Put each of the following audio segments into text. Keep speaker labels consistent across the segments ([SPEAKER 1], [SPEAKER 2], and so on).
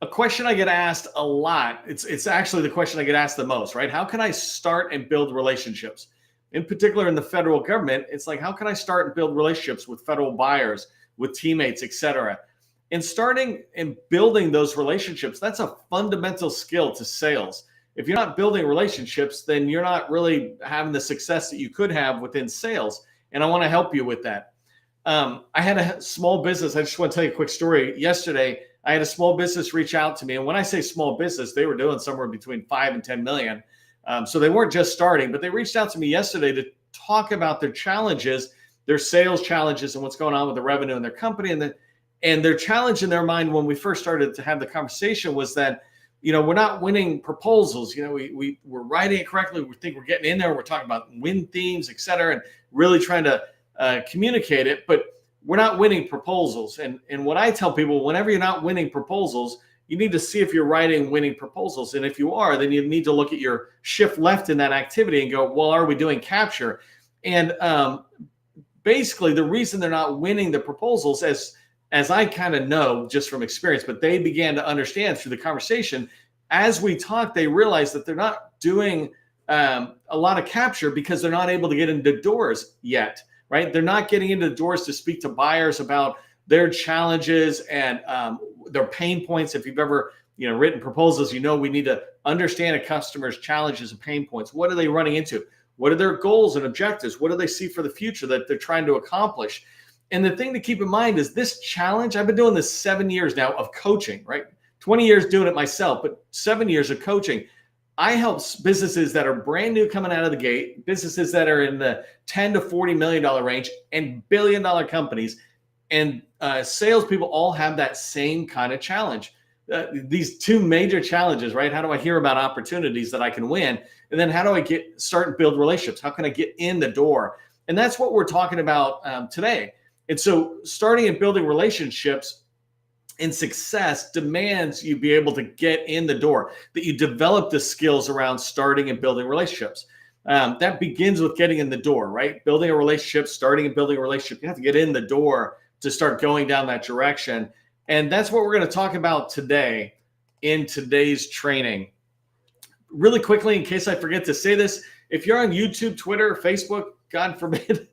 [SPEAKER 1] A question I get asked a lot. It's actually the question I get asked the most, right? How can I start and build relationships? In particular, in the federal government, it's like, how can I start and build relationships with federal buyers, with teammates, et cetera? And starting and building those relationships, that's a fundamental skill to sales. If you're not building relationships, then you're not really having the success that you could have within sales. And I want to help you with that. I had a small business. I just want to tell you a quick story. Yesterday, I had a small business reach out to me. And when I say small business, they were doing somewhere between 5 and 10 million. So they weren't just starting, but they reached out to me yesterday to talk about their challenges, their sales challenges, and what's going on with the revenue in their company. And their challenge in their mind when we first started to have the conversation was that, we're not winning proposals. We're writing it correctly. We think we're getting in there. We're talking about win themes, et cetera, and really trying to communicate it, but we're not winning proposals. And what I tell people, whenever you're not winning proposals, you need to see if you're writing winning proposals. And if you are, then you need to look at your shift left in that activity and go, well, are we doing capture? And basically the reason they're not winning the proposals, as I kind of know just from experience, but they began to understand through the conversation, as we talked, they realized that they're not doing a lot of capture because they're not able to get into doors yet, right? They're not getting into the doors to speak to buyers about their challenges and their pain points. If you've ever written proposals, we need to understand a customer's challenges and pain points. What are they running into? What are their goals and objectives? What do they see for the future that they're trying to accomplish? And the thing to keep in mind is this challenge, I've been doing this 7 years now of coaching, right? 20 years doing it myself, but 7 years of coaching. I help businesses that are brand new coming out of the gate, businesses that are in the $10 to $40 million range, and billion-dollar companies. And salespeople all have that same kind of challenge. These two major challenges, right? How do I hear about opportunities that I can win? And then how do I start and build relationships? How can I get in the door? And that's what we're talking about today. And so starting and building relationships and success demands you be able to get in the door, that you develop the skills around starting and building relationships. That begins with getting in the door, right? Building a relationship, starting and building a relationship. You have to get in the door to start going down that direction. And that's what we're going to talk about today in today's training. Really quickly, in case I forget to say this, if you're on YouTube, Twitter, Facebook, God forbid,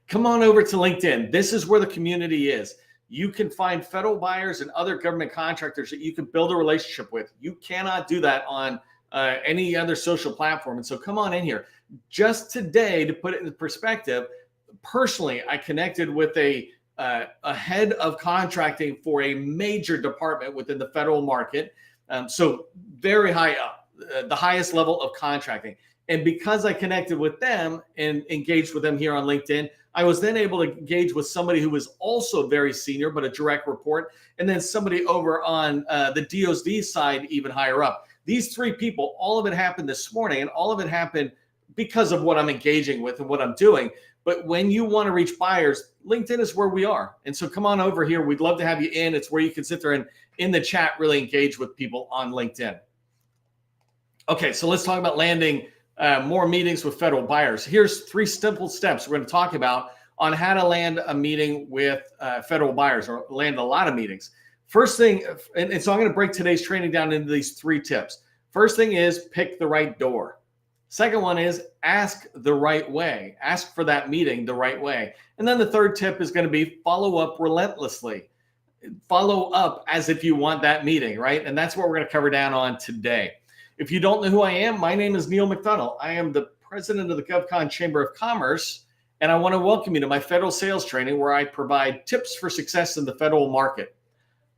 [SPEAKER 1] come on over to LinkedIn. This is where the community is. You can find federal buyers and other government contractors that you can build a relationship with. You cannot do that on any other social platform. And so come on in here. Just today, to put it in perspective, personally, I connected with a head of contracting for a major department within the federal market. So very high up, the highest level of contracting. And because I connected with them and engaged with them here on LinkedIn, I was then able to engage with somebody who was also very senior, but a direct report, and then somebody over on the DOD side, even higher up. These three people, all of it happened this morning, and all of it happened because of what I'm engaging with and what I'm doing. But when you want to reach buyers, LinkedIn is where we are. And so come on over here. We'd love to have you in. It's where you can sit there and in the chat really engage with people on LinkedIn. Okay, so let's talk about landing more meetings with federal buyers. Here's 3 simple steps we're going to talk about on how to land a meeting with federal buyers, or land a lot of meetings. First thing, and so I'm going to break today's training down into these 3 tips. First thing is pick the right door. Second one is ask the right way. Ask for that meeting the right way. And then the third tip is going to be follow up relentlessly. Follow up as if you want that meeting, right? And that's what we're going to cover down on today. If you don't know who I am, my name is Neil McDonough. I am the president of the GovCon Chamber of Commerce, and I want to welcome you to my federal sales training where I provide tips for success in the federal market.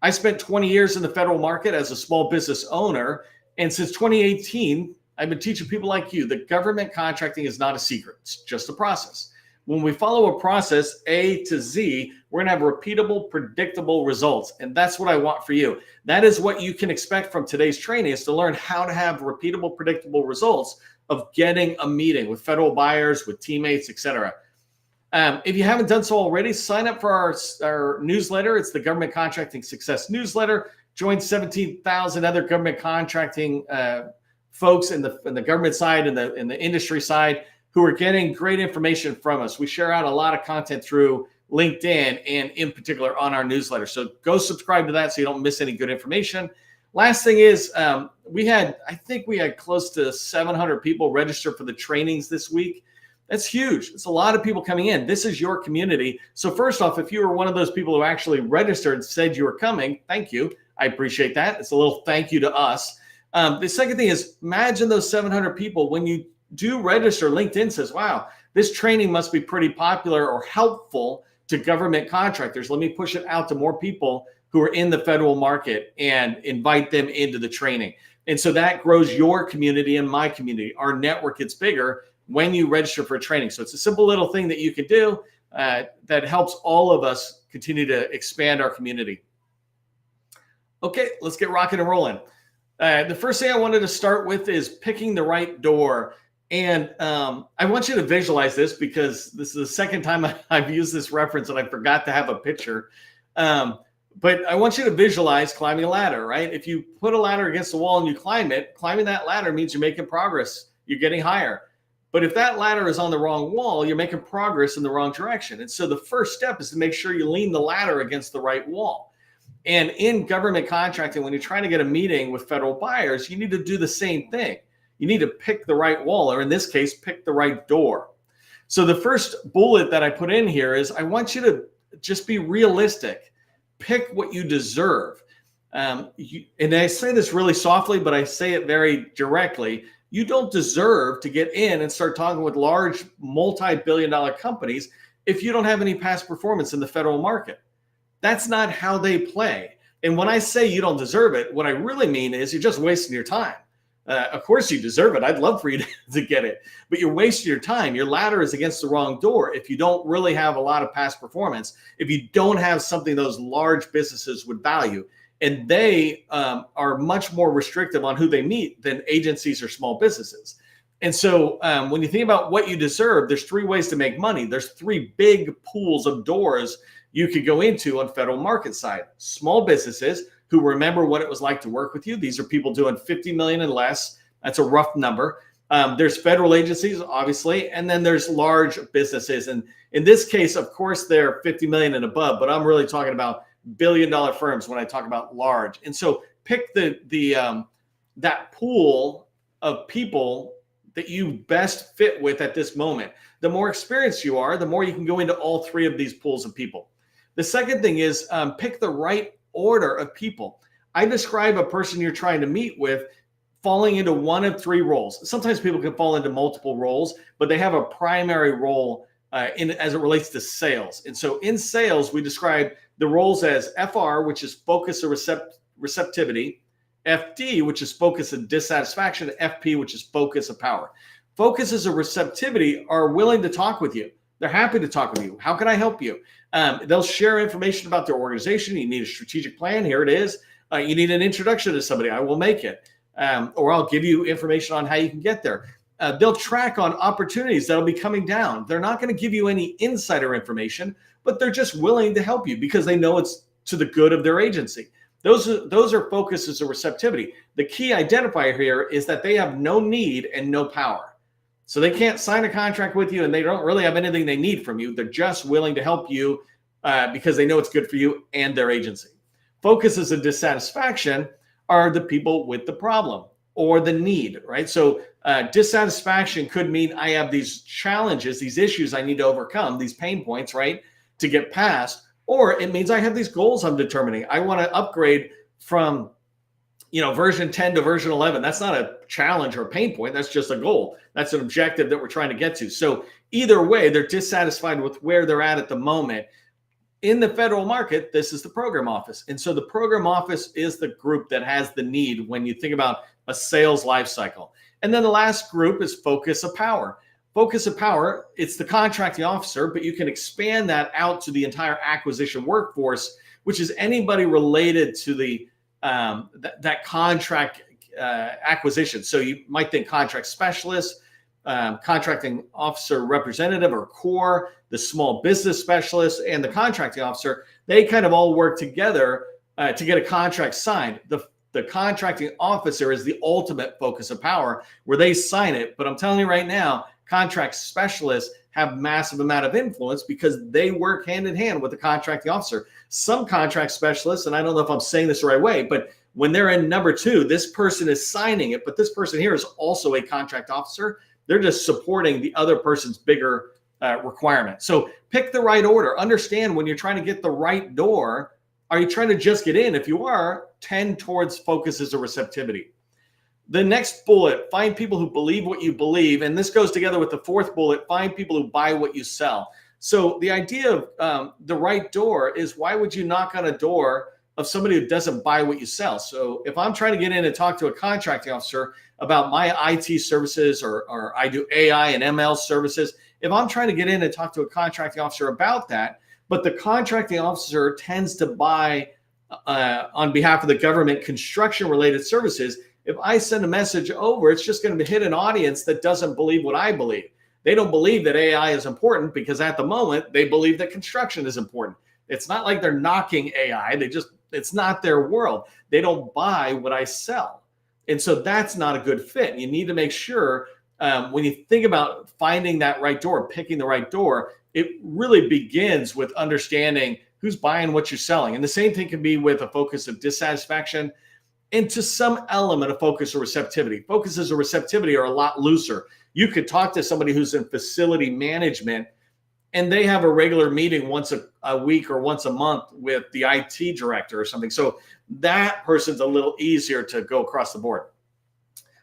[SPEAKER 1] I spent 20 years in the federal market as a small business owner, and since 2018, I've been teaching people like you that government contracting is not a secret. It's just a process. When we follow a process A to Z, we're going to have repeatable, predictable results. And that's what I want for you. That is what you can expect from today's training, is to learn how to have repeatable, predictable results of getting a meeting with federal buyers, with teammates, etc. If you haven't done so already, sign up for our newsletter. It's the Government Contracting Success Newsletter. Join 17,000 other government contracting folks in the government side and in the industry side who are getting great information from us. We share out a lot of content through LinkedIn, and in particular on our newsletter. So go subscribe to that so you don't miss any good information. Last thing is I think we had close to 700 people register for the trainings this week. That's huge. It's a lot of people coming in. This is your community. So first off, if you were one of those people who actually registered, said you were coming, thank you. I appreciate that. It's a little thank you to us. The second thing is, imagine those 700 people. When you do register, LinkedIn says, wow, this training must be pretty popular or helpful to government contractors. Let me push it out to more people who are in the federal market and invite them into the training. And so that grows your community and my community. Our network gets bigger when you register for a training. So it's a simple little thing that you can do that helps all of us continue to expand our community. Okay, let's get rocking and rolling. The first thing I wanted to start with is picking the right door. And I want you to visualize this because this is the second time I've used this reference and I forgot to have a picture. But I want you to visualize climbing a ladder, right? If you put a ladder against the wall and you climb it, climbing that ladder means you're making progress. You're getting higher. But if that ladder is on the wrong wall, you're making progress in the wrong direction. And so the first step is to make sure you lean the ladder against the right wall. And in government contracting, when you're trying to get a meeting with federal buyers, you need to do the same thing. You need to pick the right wall, or in this case, pick the right door. So the first bullet that I put in here is I want you to just be realistic. Pick what you deserve. And I say this really softly, but I say it very directly. You don't deserve to get in and start talking with large multi-billion-dollar companies if you don't have any past performance in the federal market. That's not how they play. And when I say you don't deserve it, what I really mean is you're just wasting your time. Of course you deserve it. I'd love for you to get it, but you're wasting your time. Your ladder is against the wrong door if you don't really have a lot of past performance, if you don't have something those large businesses would value. And they are much more restrictive on who they meet than agencies or small businesses. And so when you think about what you deserve, there's three ways to make money. There's three big pools of doors you could go into on federal market side. Small businesses who remember what it was like to work with you. These are people doing 50 million and less. That's a rough number. There's federal agencies, obviously, and then there's large businesses. And in this case, of course, they're 50 million and above, but I'm really talking about billion-dollar firms when I talk about large. And so pick that pool of people that you best fit with at this moment. The more experienced you are, the more you can go into all three of these pools of people. The second thing is pick the right order of people. I describe a person you're trying to meet with falling into one of three roles. Sometimes people can fall into multiple roles, but they have a primary role as it relates to sales. And so in sales, we describe the roles as FR, which is focus or receptivity, FD, which is focus and dissatisfaction, FP, which is focus of power. Focuses or receptivity are willing to talk with you. They're happy to talk with you. How can I help you? They'll share information about their organization. You need a strategic plan. Here it is. You need an introduction to somebody. I will make it. Or I'll give you information on how you can get there. They'll track on opportunities that'll be coming down. They're not going to give you any insider information, but they're just willing to help you because they know it's to the good of their agency. Those are focuses or receptivity. The key identifier here is that they have no need and no power. So they can't sign a contract with you and they don't really have anything they need from you. They're just willing to help you because they know it's good for you and their agency. Focuses and dissatisfaction are the people with the problem or the need, right? So dissatisfaction could mean I have these challenges, these issues I need to overcome, these pain points, right, to get past. Or it means I have these goals I'm determining. I want to upgrade from, version 10 to version 11. That's not a challenge or a pain point. That's just a goal. That's an objective that we're trying to get to. So either way, they're dissatisfied with where they're at the moment. In the federal market, this is the program office. And so the program office is the group that has the need when you think about a sales life cycle. And then the last group is focus of power. Focus of power, it's the contracting officer, but you can expand that out to the entire acquisition workforce, which is anybody related to the that contract acquisition. So you might think contract specialist, contracting officer representative or core, the small business specialist, and the contracting officer. They kind of all work together to get a contract signed. The contracting officer is the ultimate focus of power where they sign it. But I'm telling you right now, contract specialists have massive amount of influence because they work hand in hand with the contracting officer. Some contract specialists, and I don't know if I'm saying this the right way, but when they're in number 2, this person is signing it, but this person here is also a contract officer. They're just supporting the other person's bigger requirement. So pick the right order. Understand when you're trying to get the right door, are you trying to just get in? If you are, tend towards focuses or receptivity. The next bullet, find people who believe what you believe. And this goes together with the 4th bullet, find people who buy what you sell. So the idea of the right door is, why would you knock on a door of somebody who doesn't buy what you sell? So if I'm trying to get in and talk to a contracting officer about my IT services, or I do AI and ML services, if I'm trying to get in and talk to a contracting officer about that, but the contracting officer tends to buy on behalf of the government construction related services, if I send a message over, it's just going to hit an audience that doesn't believe what I believe. They don't believe that AI is important because at the moment they believe that construction is important. It's not like they're knocking AI. It's not their world. They don't buy what I sell. And so that's not a good fit. You need to make sure when you think about finding that right door, picking the right door, it really begins with understanding who's buying what you're selling. And the same thing can be with a focus of dissatisfaction, and to some element of focus or receptivity. Focuses or receptivity are a lot looser. You could talk to somebody who's in facility management and they have a regular meeting once a week or once a month with the IT director or something. So that person's a little easier to go across the board.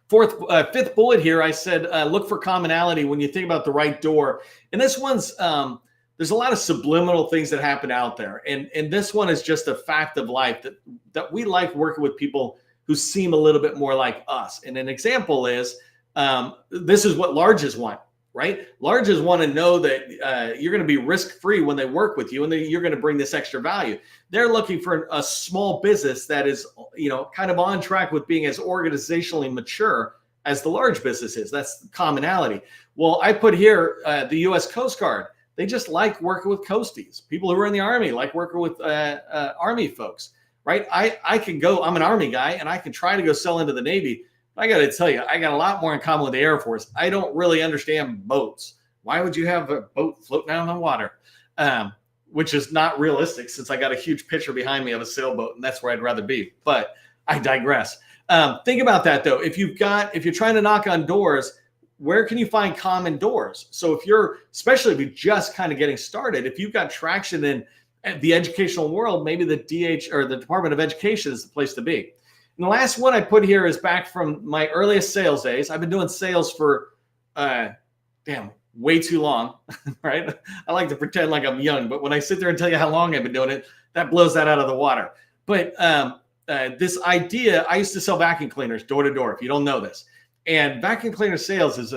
[SPEAKER 1] 5th bullet here, I said, look for commonality when you think about the right door. And this one's, there's a lot of subliminal things that happen out there. And this one is just a fact of life that we like working with people who seem a little bit more like us. And an example is, this is what larges want, right? Larges want to know that you're going to be risk-free when they work with you, and that you're going to bring this extra value. They're looking for a small business that is, kind of on track with being as organizationally mature as the large business is. That's commonality. Well, I put here the U.S. Coast Guard. They just like working with Coasties. People who are in the Army like working with Army folks, right? I can go, I'm an Army guy, and I can try to go sell into the Navy. I got to tell you, I got a lot more in common with the Air Force. I don't really understand boats. Why would you have a boat floating out on the water? Which is not realistic, since I got a huge picture behind me of a sailboat, and that's where I'd rather be. But I digress. Think about that, though. If you're trying to knock on doors, where can you find common doors? So especially if you're just kind of getting started, if you've got traction in the educational world, maybe the or the Department of Education is the place to be. And the last one I put here is back from my earliest sales days. I've been doing sales for, way too long, right? I like to pretend like I'm young, but when I sit there and tell you how long I've been doing it, that blows that out of the water. But this idea, I used to sell vacuum cleaners door to door, if you don't know this. And vacuum cleaner sales is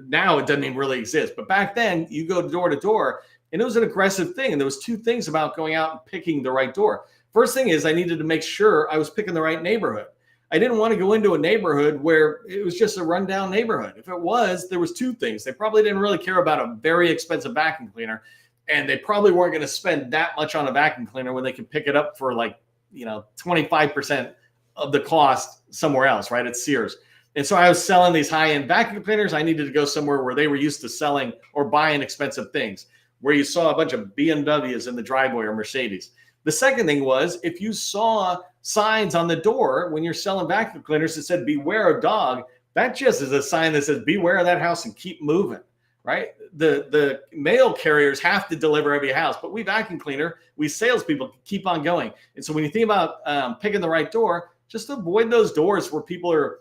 [SPEAKER 1] now it doesn't even really exist. But back then, you go door to door, and it was an aggressive thing. And there was 2 things about going out and picking the right door. First thing is, I needed to make sure I was picking the right neighborhood. I didn't want to go into a neighborhood where it was just a rundown neighborhood. If it was, there was 2 things. They probably didn't really care about a very expensive vacuum cleaner, and they probably weren't going to spend that much on a vacuum cleaner when they could pick it up for 25% of the cost somewhere else, right? At Sears. And so I was selling these high-end vacuum cleaners. I needed to go somewhere where they were used to selling or buying expensive things, where you saw a bunch of BMWs in the driveway or Mercedes. The second thing was, if you saw signs on the door when you're selling vacuum cleaners that said, beware of dog, that just is a sign that says, beware of that house and keep moving, right? The mail carriers have to deliver every house, but we vacuum cleaner, we salespeople keep on going. And so when you think about picking the right door, just avoid those doors where people are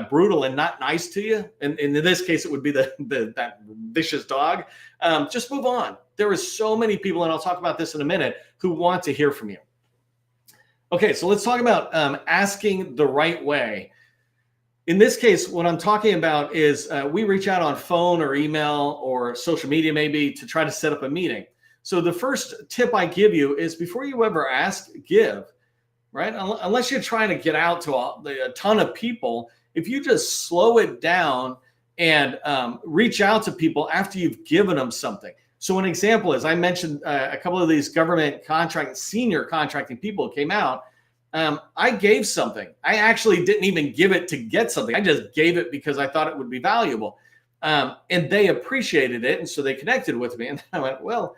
[SPEAKER 1] brutal and not nice to you. And in this case, it would be that vicious dog. Just move on. There are so many people, and I'll talk about this in a minute, who want to hear from you. Okay, so let's talk about asking the right way. In this case, what I'm talking about is we reach out on phone or email or social media maybe to try to set up a meeting. So the first tip I give you is, before you ever ask, give, right? Unless you're trying to get out to a ton of people, if you just slow it down and reach out to people after you've given them something. So an example is, I mentioned a couple of these government senior contracting people came out. I gave something. I actually didn't even give it to get something. I just gave it because I thought it would be valuable. And they appreciated it. And so they connected with me. And I went, well,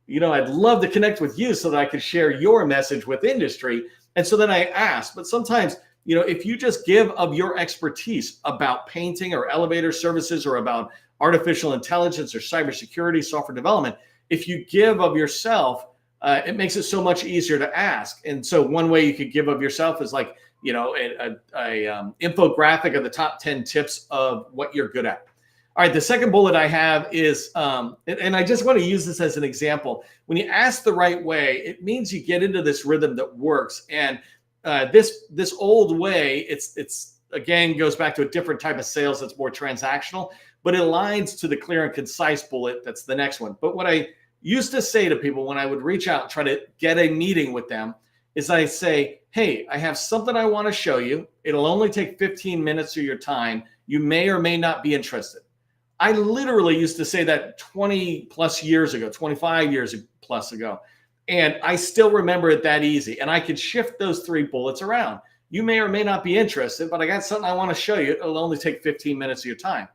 [SPEAKER 1] I'd love to connect with you so that I could share your message with industry. And so then I asked, but sometimes, if you just give of your expertise about painting or elevator services or about artificial intelligence or cybersecurity, software development, if you give of yourself, it makes it so much easier to ask. And so one way you could give of yourself is like, a infographic of the top 10 tips of what you're good at. All right, the second bullet I have is, and I just want to use this as an example. When you ask the right way, it means you get into this rhythm that works. And this old way, it's again goes back to a different type of sales that's more transactional, but it aligns to the clear and concise bullet. That's the next one. But what I used to say to people when I would reach out and try to get a meeting with them is I say, hey, I have something I want to show you. It'll only take 15 minutes of your time. You may or may not be interested. I literally used to say that 20 plus years ago, 25 years plus ago. And I still remember it that easy. And I could shift those 3 bullets around. You may or may not be interested, but I got something I want to show you. It'll only take 15 minutes of your time.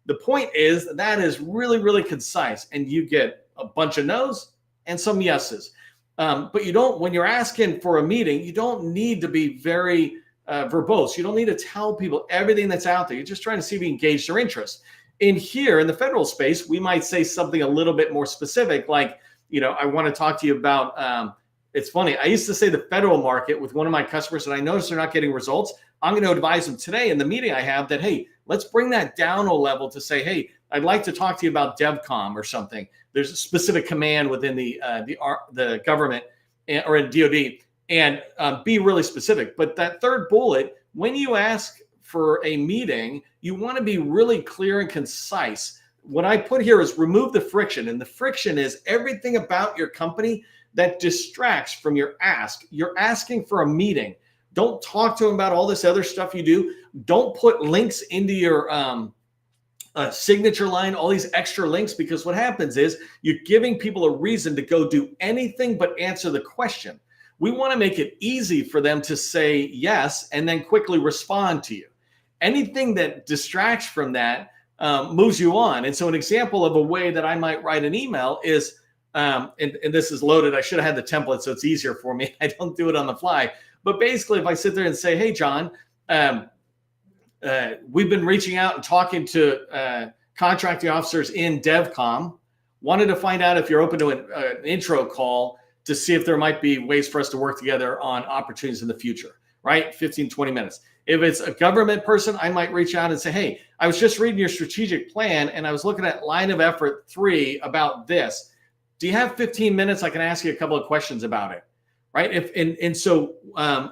[SPEAKER 1] The point is that is really, really concise. And you get a bunch of no's and some yeses. But you don't, when you're asking for a meeting, you don't need to be very verbose. You don't need to tell people everything that's out there. You're just trying to see if you engage their interest. In here, in the federal space, we might say something a little bit more specific, like, I want to talk to you about, it's funny, I used to say the federal market with one of my customers, and I noticed they're not getting results. I'm going to advise them today in the meeting I have that, hey, let's bring that down a level to say, hey, I'd like to talk to you about DevCom or something. There's a specific command within the government or in DoD, and be really specific. But that third bullet, when you ask for a meeting, you want to be really clear and concise. What I put here is remove the friction. And the friction is everything about your company that distracts from your ask. You're asking for a meeting. Don't talk to them about all this other stuff you do. Don't put links into your signature line, all these extra links, because what happens is you're giving people a reason to go do anything but answer the question. We want to make it easy for them to say yes and then quickly respond to you. Anything that distracts from that moves you on. And so an example of a way that I might write an email is, and this is loaded. I should have had the template so it's easier for me. I don't do it on the fly. But basically, if I sit there and say, hey, John, we've been reaching out and talking to contracting officers in DevCom, wanted to find out if you're open to an intro call to see if there might be ways for us to work together on opportunities in the future, right? 15, 20 minutes. If it's a government person, I might reach out and say, hey, I was just reading your strategic plan and I was looking at line of effort 3 about this. Do you have 15 minutes? I can ask you a couple of questions about it, right? So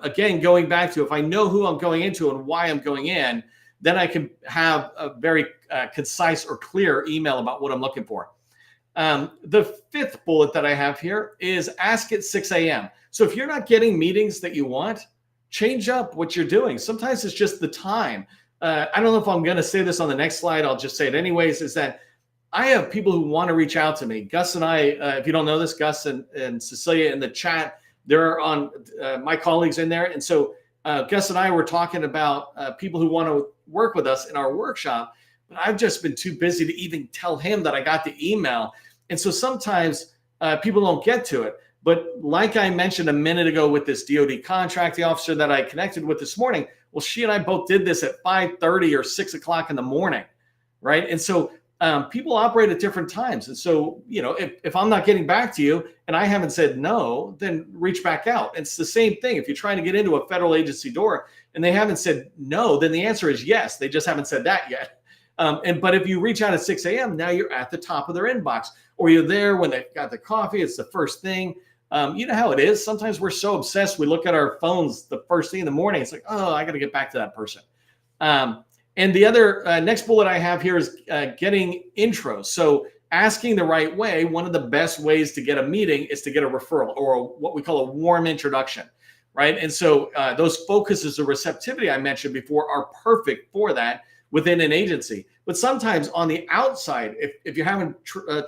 [SPEAKER 1] again, going back to if I know who I'm going into and why I'm going in, then I can have a very concise or clear email about what I'm looking for. The 5th bullet that I have here is ask at 6 a.m. So if you're not getting meetings that you want, change up what you're doing. Sometimes it's just the time. I don't know if I'm going to say this on the next slide. I'll just say it anyways, is that I have people who want to reach out to me. Gus and I, if you don't know this, Gus and Cecilia in the chat, they're on my colleagues in there. And so Gus and I were talking about people who want to work with us in our workshop, but I've just been too busy to even tell him that I got the email. And so sometimes people don't get to it. But like I mentioned a minute ago with this DoD contracting officer that I connected with this morning, well, she and I both did this at 5:30 or 6 o'clock in the morning, right? And so people operate at different times. And so, if I'm not getting back to you and I haven't said no, then reach back out. It's the same thing. If you're trying to get into a federal agency door and they haven't said no, then the answer is yes. They just haven't said that yet. But if you reach out at 6 a.m., now you're at the top of their inbox, or you're there when they've got the coffee. It's the first thing. You know how it is. Sometimes we're so obsessed. We look at our phones the first thing in the morning. It's like, oh, I got to get back to that person. And the other next bullet I have here is getting intros. So asking the right way, one of the best ways to get a meeting is to get a referral or what we call a warm introduction, right? And so those focuses of receptivity I mentioned before are perfect for that within an agency. But sometimes on the outside, if you're having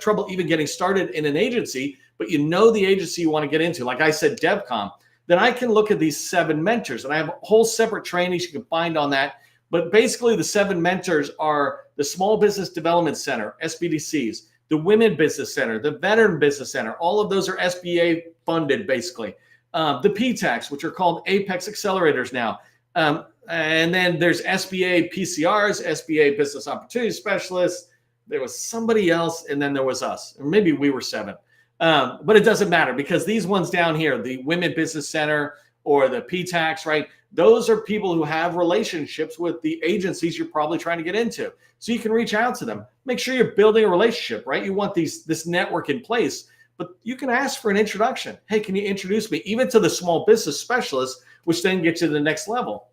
[SPEAKER 1] trouble even getting started in an agency, but you know the agency you want to get into, like I said, DevCom, then I can look at these 7 mentors. And I have whole separate trainings you can find on that. But basically, the 7 mentors are the Small Business Development Center, SBDCs, the Women Business Center, the Veteran Business Center. All of those are SBA funded, basically. The PTACs, which are called Apex Accelerators now. And then there's SBA PCRs, SBA Business Opportunity Specialists. There was somebody else, and then there was us. Or maybe we were 7. But it doesn't matter, because these ones down here, the Women Business Center or the PTACs, right? Those are people who have relationships with the agencies you're probably trying to get into. So you can reach out to them. Make sure you're building a relationship, right? You want this network in place, but you can ask for an introduction. Hey, can you introduce me even to the small business specialist, which then gets you to the next level.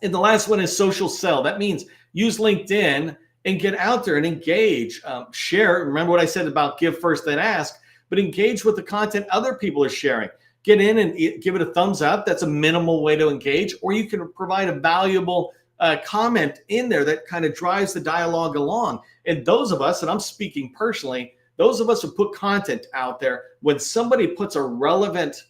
[SPEAKER 1] And the last one is social sell. That means use LinkedIn and get out there and engage, share. Remember what I said about give first, then ask, but engage with the content other people are sharing. Get in and give it a thumbs up. That's a minimal way to engage. Or you can provide a valuable comment in there that kind of drives the dialogue along. And those of us, and I'm speaking personally, those of us who put content out there, when somebody puts a relevant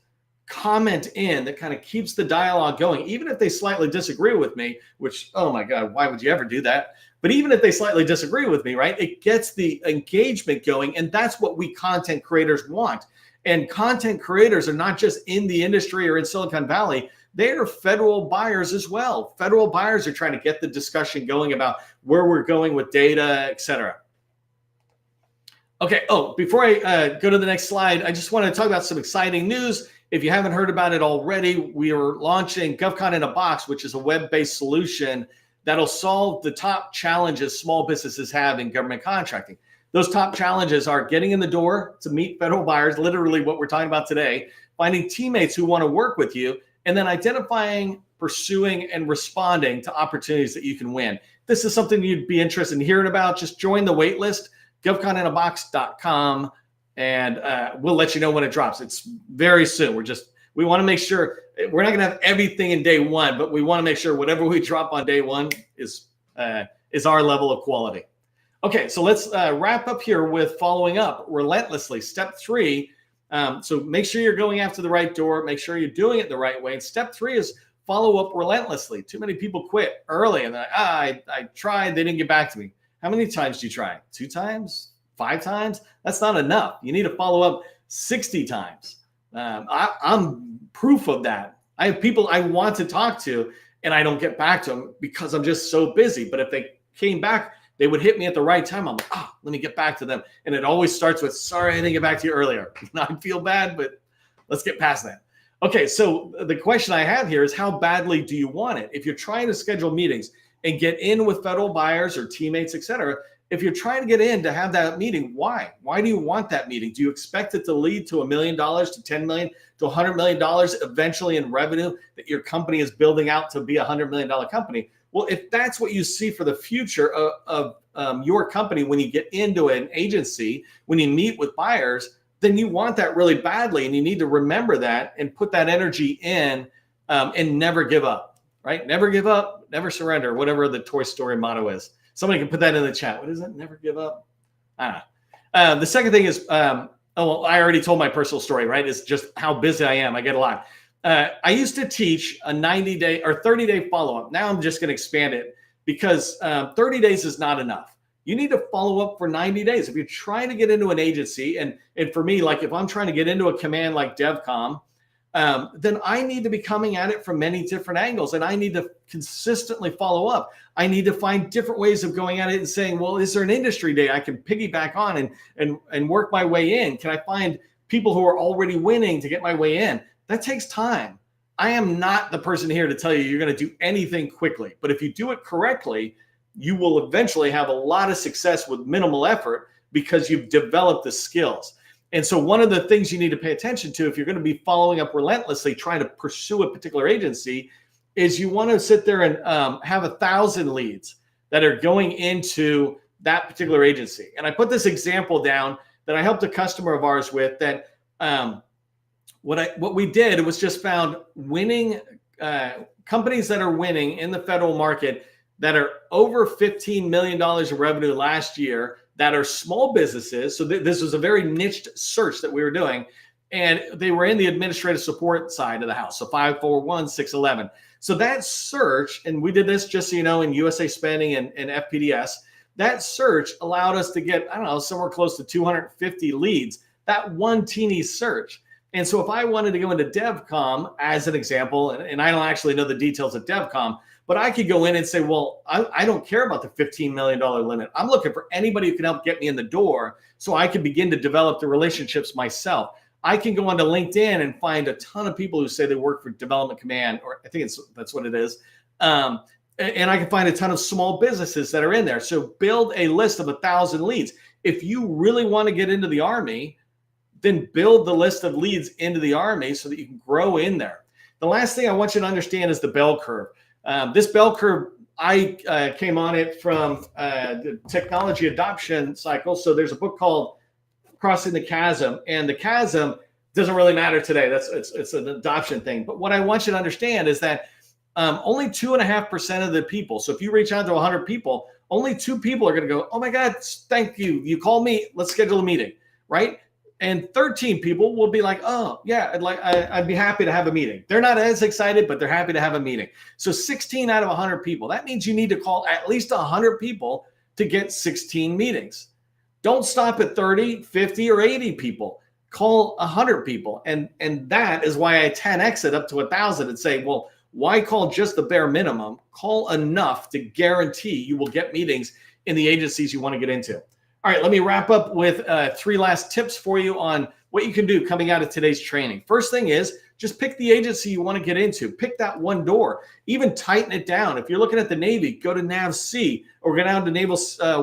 [SPEAKER 1] comment in that kind of keeps the dialogue going, even if they slightly disagree with me, which, oh my God, why would you ever do that? But even if they slightly disagree with me, right, it gets the engagement going. And that's what we content creators want. And content creators are not just in the industry or in Silicon Valley. They are federal buyers as well. Federal buyers are trying to get the discussion going about where we're going with data, et cetera. Okay. Oh, before I go to the next slide, I just want to talk about some exciting news. If you haven't heard about it already, we are launching GovCon in a Box, which is a web-based solution that'll solve the top challenges small businesses have in government contracting. Those top challenges are getting in the door to meet federal buyers, literally what we're talking about today, finding teammates who want to work with you, and then identifying, pursuing, and responding to opportunities that you can win. If this is something you'd be interested in hearing about, just join the wait list, govconinabox.com, and we'll let you know when it drops. It's very soon. We want to make sure we're not going to have everything in day one, but we want to make sure whatever we drop on day one is our level of quality. Okay, so let's wrap up here with following up relentlessly. Step 3. So make sure you're going after the right door. Make sure you're doing it the right way. And step 3 is follow up relentlessly. Too many people quit early and I tried, they didn't get back to me. How many times do you try? 2 times? 5 times? That's not enough. You need to follow up 60 times. I'm proof of that. I have people I want to talk to and I don't get back to them because I'm just so busy. But if they came back, they would hit me at the right time. I'm like, let me get back to them. And it always starts with, sorry, I didn't get back to you earlier. I feel bad, but let's get past that. Okay, so the question I have here is, how badly do you want it? If you're trying to schedule meetings and get in with federal buyers or teammates, et cetera, if you're trying to get in to have that meeting, why? Why do you want that meeting? Do you expect it to lead to $1 million, to $10 million, to $100 million eventually in revenue that your company is building out to be a $100 million company? Well, if that's what you see for the future of your company when you get into an agency, when you meet with buyers, then you want that really badly. And you need to remember that and put that energy in and never give up, right? Never give up, never surrender, whatever the Toy Story motto is. Somebody can put that in the chat. What is it? Never give up? I don't know. The second thing is, I already told my personal story, right? It's just how busy I am. I get a lot. I used to teach a 90-day or 30-day follow-up. Now I'm just going to expand it because 30 days is not enough. You need to follow up for 90 days. If you're trying to get into an agency, and for me, like if I'm trying to get into a command like DevCom, then I need to be coming at it from many different angles, and I need to consistently follow up. I need to find different ways of going at it and saying, well, is there an industry day I can piggyback on and work my way in? Can I find people who are already winning to get my way in? That takes time. I am not the person here to tell you you're going to do anything quickly, but if you do it correctly, you will eventually have a lot of success with minimal effort because you've developed the skills. And so one of the things you need to pay attention to if you're going to be following up relentlessly, trying to pursue a particular agency, is you want to sit there and have 1,000 leads that are going into that particular agency. And I put this example down that I helped a customer of ours with that what we did was just found winning companies that are winning in the federal market that are over $15 million of revenue last year, that are small businesses. So this was a very niched search that we were doing. And they were in the administrative support side of the house. So 541, 611. So that search, and we did this just so you know in USA Spending and FPDS, that search allowed us to get, I don't know, somewhere close to 250 leads, that one teeny search. And so if I wanted to go into DevCom as an example, and I don't actually know the details of DevCom, but I could go in and say, well, I don't care about the $15 million limit. I'm looking for anybody who can help get me in the door so I can begin to develop the relationships myself. I can go onto LinkedIn and find a ton of people who say they work for Development Command, or I think that's what it is. And I can find a ton of small businesses that are in there. So build a list of 1,000 leads. If you really want to get into the Army, then build the list of leads into the Army so that you can grow in there. The last thing I want you to understand is the bell curve. This bell curve, I came on it from the technology adoption cycle. So there's a book called Crossing the Chasm, and the chasm doesn't really matter today. It's an adoption thing. But what I want you to understand is that only 2.5% of the people. So if you reach out to 100 people, only 2 people are going to go, oh my God, thank you. You called me. Let's schedule a meeting, right? And 13 people will be like, oh yeah, I'd be happy to have a meeting. They're not as excited, but they're happy to have a meeting. So 16 out of 100 people. That means you need to call at least 100 people to get 16 meetings. Don't stop at 30, 50, or 80 people. Call 100 people. And that is why I 10x it up to 1,000 and say, well, why call just the bare minimum? Call enough to guarantee you will get meetings in the agencies you want to get into. All right, let me wrap up with 3 last tips for you on what you can do coming out of today's training. First thing is just pick the agency you want to get into. Pick that one door. Even tighten it down. If you're looking at the Navy, go to NAVC or go down to Naval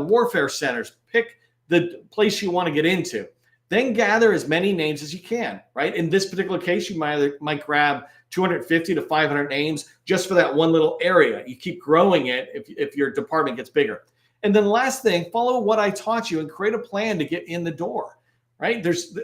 [SPEAKER 1] Warfare Centers. Pick the place you want to get into. Then gather as many names as you can, right? In this particular case, you might grab 250 to 500 names just for that one little area. You keep growing it if your department gets bigger. And then last thing, follow what I taught you and create a plan to get in the door, right? There's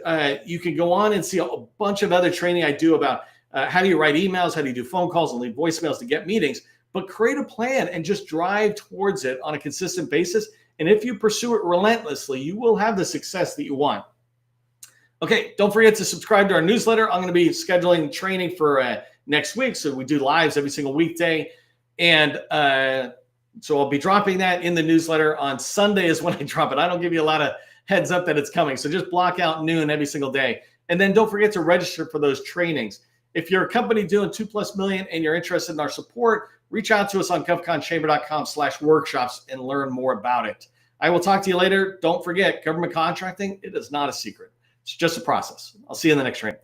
[SPEAKER 1] you can go on and see a bunch of other training I do about how do you write emails, how do you do phone calls and leave voicemails to get meetings, but create a plan and just drive towards it on a consistent basis. And if you pursue it relentlessly, you will have the success that you want. Okay, don't forget to subscribe to our newsletter. I'm going to be scheduling training for next week. So we do lives every single weekday. And so I'll be dropping that in the newsletter on Sunday is when I drop it. I don't give you a lot of heads up that it's coming. So just block out noon every single day. And then don't forget to register for those trainings. If you're a company doing 2+ million and you're interested in our support, reach out to us on 𝗏𝗏𝗂𝗏𝐶hamber.com/workshops and learn more about it. I will talk to you later. Don't forget, government contracting, it is not a secret. It's just a process. I'll see you in the next training.